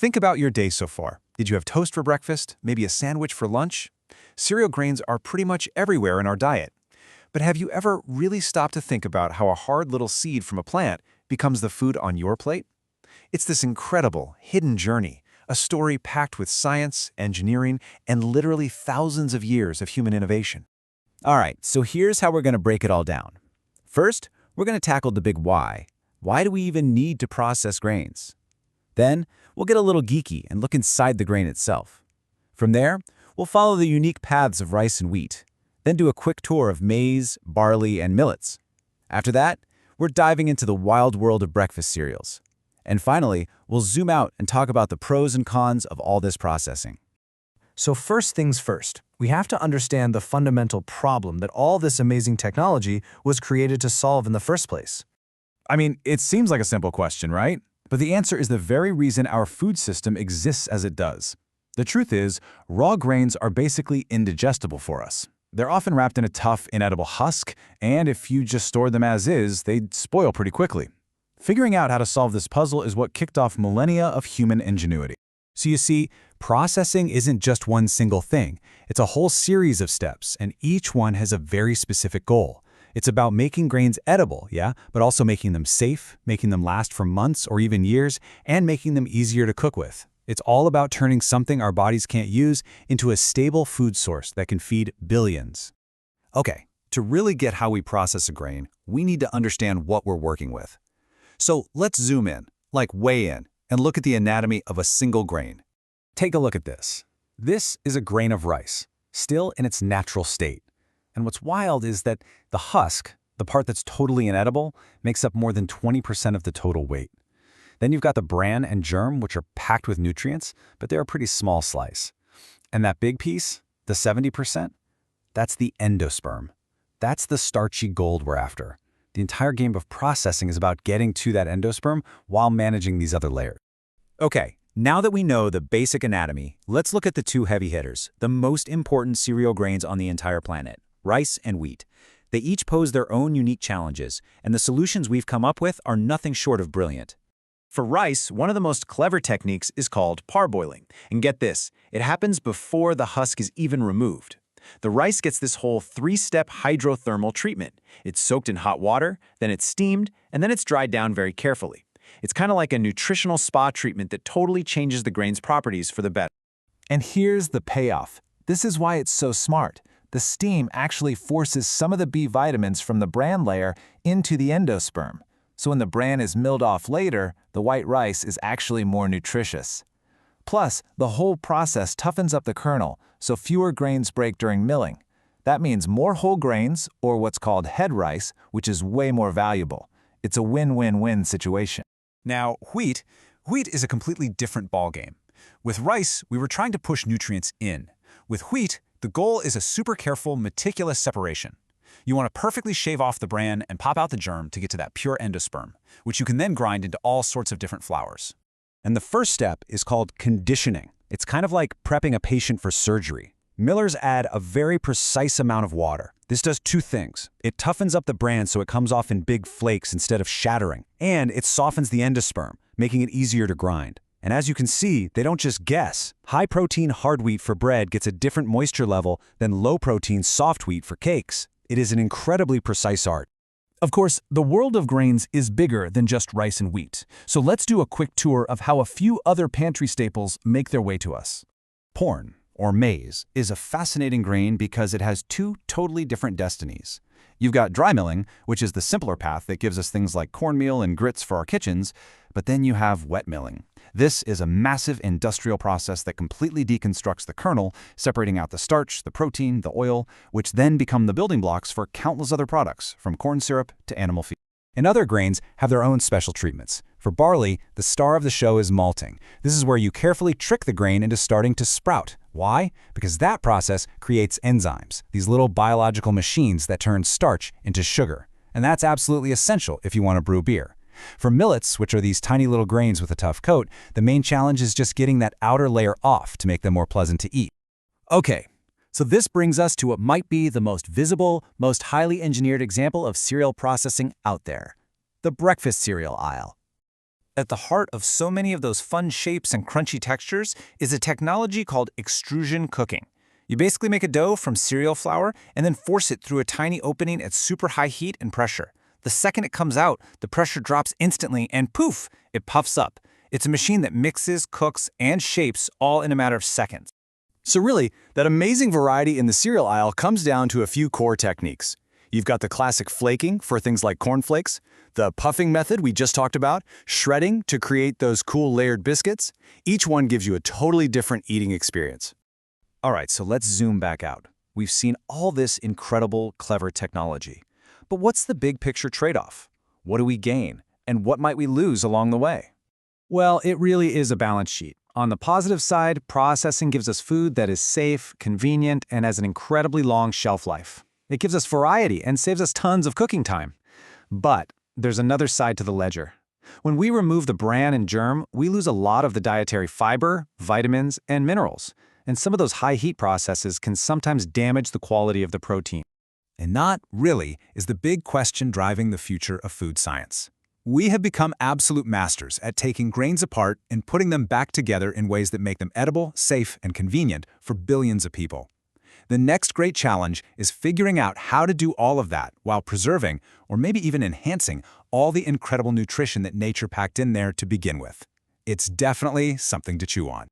Think about your day so far. Did you have toast for breakfast? Maybe a sandwich for lunch? Cereal grains are pretty much everywhere in our diet. But have you ever really stopped to think about how a hard little seed from a plant becomes the food on your plate? It's this incredible, hidden journey, a story packed with science, engineering, and literally thousands of years of human innovation. All right, so here's how we're going to break it all down. First, we're going to tackle the big why. Why do we even need to process grains? Then, we'll get a little geeky and look inside the grain itself. From there, we'll follow the unique paths of rice and wheat, then do a quick tour of maize, barley, and millets. After that, we're diving into the wild world of breakfast cereals. And finally, we'll zoom out and talk about the pros and cons of all this processing. So first things first, we have to understand the fundamental problem that all this amazing technology was created to solve in the first place. I mean, it seems like a simple question, right? But the answer is the very reason our food system exists as it does. The truth is, raw grains are basically indigestible for us. They're often wrapped in a tough, inedible husk, and if you just store them as is, they'd spoil pretty quickly. Figuring out how to solve this puzzle is what kicked off millennia of human ingenuity. So you see, processing isn't just one single thing. It's a whole series of steps, and each one has a very specific goal. It's about making grains edible, yeah, but also making them safe, making them last for months or even years, and making them easier to cook with. It's all about turning something our bodies can't use into a stable food source that can feed billions. Okay, to really get how we process a grain, we need to understand what we're working with. So let's zoom in, like way in, and look at the anatomy of a single grain. Take a look at this. This is a grain of rice, still in its natural state. And what's wild is that the husk, the part that's totally inedible, makes up more than 20% of the total weight. Then you've got the bran and germ, which are packed with nutrients, but they're a pretty small slice. And that big piece, the 70%, that's the endosperm. That's the starchy gold we're after. The entire game of processing is about getting to that endosperm while managing these other layers. Okay, now that we know the basic anatomy, let's look at the two heavy hitters, the most important cereal grains on the entire planet, rice and wheat. They each pose their own unique challenges, and the solutions we've come up with are nothing short of brilliant. For rice, one of the most clever techniques is called parboiling. And get this, it happens before the husk is even removed. The rice gets this whole three-step hydrothermal treatment. It's soaked in hot water, then it's steamed, and then it's dried down very carefully. It's kind of like a nutritional spa treatment that totally changes the grain's properties for the better. And here's the payoff. This is why it's so smart. The steam actually forces some of the B vitamins from the bran layer into the endosperm. So when the bran is milled off later, the white rice is actually more nutritious. Plus, the whole process toughens up the kernel, so fewer grains break during milling. That means more whole grains, or what's called head rice, which is way more valuable. It's a win-win-win situation. Now, wheat is a completely different ballgame. With rice, we were trying to push nutrients in. With wheat, the goal is a super careful, meticulous separation. You want to perfectly shave off the bran and pop out the germ to get to that pure endosperm, which you can then grind into all sorts of different flours. And the first step is called conditioning. It's kind of like prepping a patient for surgery. Millers add a very precise amount of water. This does two things. It toughens up the bran so it comes off in big flakes instead of shattering, and it softens the endosperm, making it easier to grind. And as you can see, they don't just guess. High-protein hard wheat for bread gets a different moisture level than low-protein soft wheat for cakes. It is an incredibly precise art. Of course, the world of grains is bigger than just rice and wheat. So let's do a quick tour of how a few other pantry staples make their way to us. Corn, or maize, is a fascinating grain because it has two totally different destinies. You've got dry milling, which is the simpler path that gives us things like cornmeal and grits for our kitchens, but then you have wet milling. This is a massive industrial process that completely deconstructs the kernel, separating out the starch, the protein, the oil, which then become the building blocks for countless other products, from corn syrup to animal feed. And other grains have their own special treatments. For barley, the star of the show is malting. This is where you carefully trick the grain into starting to sprout. Why? Because that process creates enzymes, these little biological machines that turn starch into sugar. And that's absolutely essential if you want to brew beer. For millets, which are these tiny little grains with a tough coat, the main challenge is just getting that outer layer off to make them more pleasant to eat. Okay, so this brings us to what might be the most visible, most highly engineered example of cereal processing out there: the breakfast cereal aisle. At the heart of so many of those fun shapes and crunchy textures is a technology called extrusion cooking. You basically make a dough from cereal flour and then force it through a tiny opening at super high heat and pressure. The second it comes out, the pressure drops instantly and poof, it puffs up. It's a machine that mixes, cooks, and shapes all in a matter of seconds. So really, that amazing variety in the cereal aisle comes down to a few core techniques. You've got the classic flaking for things like cornflakes, the puffing method we just talked about, shredding to create those cool layered biscuits. Each one gives you a totally different eating experience. All right, so let's zoom back out. We've seen all this incredible, clever technology. But what's the big picture trade-off? What do we gain? And what might we lose along the way? Well, it really is a balance sheet. On the positive side, processing gives us food that is safe, convenient, and has an incredibly long shelf life. It gives us variety and saves us tons of cooking time. But there's another side to the ledger. When we remove the bran and germ, we lose a lot of the dietary fiber, vitamins, and minerals. And some of those high heat processes can sometimes damage the quality of the protein. And that, really, is the big question driving the future of food science. We have become absolute masters at taking grains apart and putting them back together in ways that make them edible, safe, and convenient for billions of people. The next great challenge is figuring out how to do all of that while preserving, or maybe even enhancing, all the incredible nutrition that nature packed in there to begin with. It's definitely something to chew on.